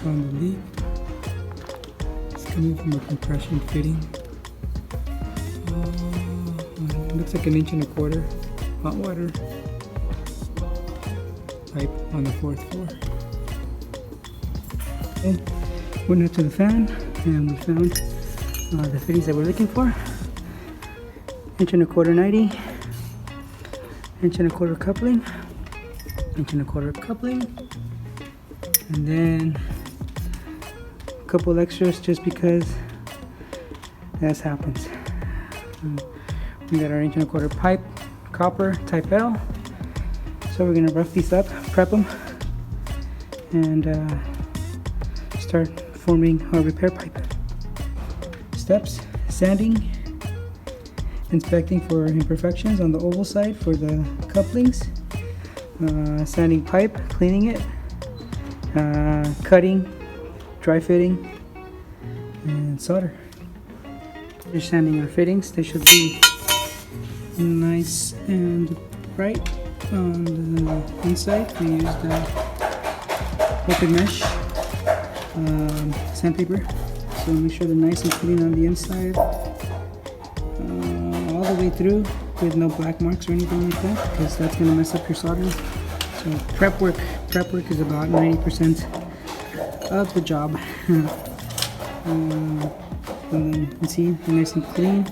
on the leak. It's coming from a compression fitting. Looks like 1.25 inch hot water pipe on the 4th floor. And went up to the fan and we found the fittings that we're looking for. 1.25 inch 90, 1.25 inch coupling, 1.25 inch coupling, and then a couple extras just because that happens. We got our 1.25 inch pipe, copper, type L. So we're gonna rough these up, prep them, and start forming our repair pipe. Steps: sanding, inspecting for imperfections on the oval side for the couplings, sanding pipe, cleaning it, cutting, dry fitting, and solder. We're sanding our fittings. They should be nice and bright on the inside. We used open mesh sandpaper, so make sure they're nice and clean on the inside, all the way through, with no black marks or anything like that, because that's going to mess up your soldering. So prep work is about 90% of the job. And then you can see they're nice and clean.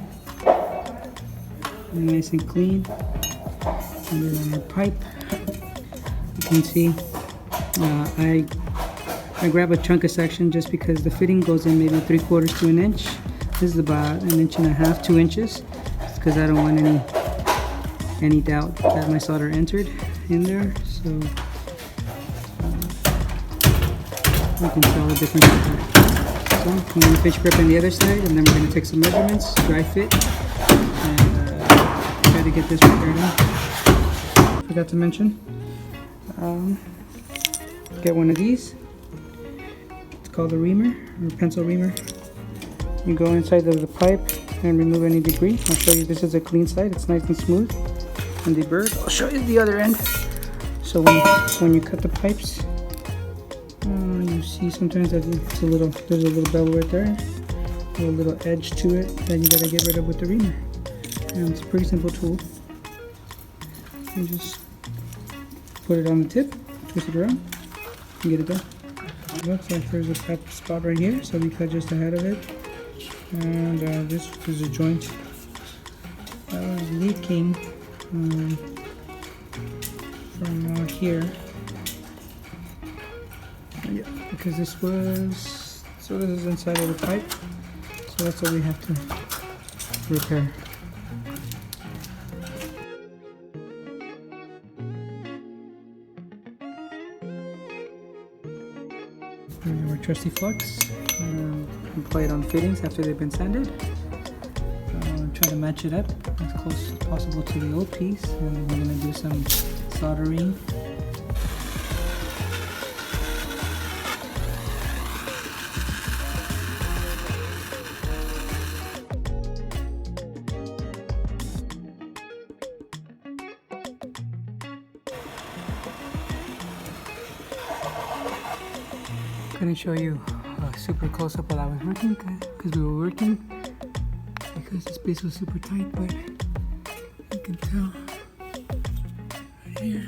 Nice and clean. And then on our pipe, you can see I grab a chunk of section just because the fitting goes in maybe 3/4 to 1 inch. This is about 1.5 inches, 2 inches, because I don't want any doubt that my solder entered in there. So you can tell the difference there. So I'm going to finish prepping the other side, and then we're going to take some measurements, dry fit, and try to get this repaired on. Forgot to mention, get one of these. It's called a reamer, or pencil reamer. You go inside of the pipe and remove any debris. I'll show you, this is a clean side, it's nice and smooth and deburred. I'll show you the other end. So when you cut the pipes, you see sometimes that there's a little bevel right there, a little edge to it that you gotta get rid of with the reamer. And it's a pretty simple tool. You just put it on the tip, twist it around, and get it done. It looks like there's a prep spot right here, so we cut just ahead of it. And this is a joint that was leaking from here. Yeah, because this is inside of the pipe, so that's what we have to repair. And our trusty flux, apply it on fittings after they've been sanded. Try to match it up as close as possible to the old piece, and we're going to do some soldering. Couldn't show you a super close up while I was working because we were working, because the space was super tight, but you can tell right here.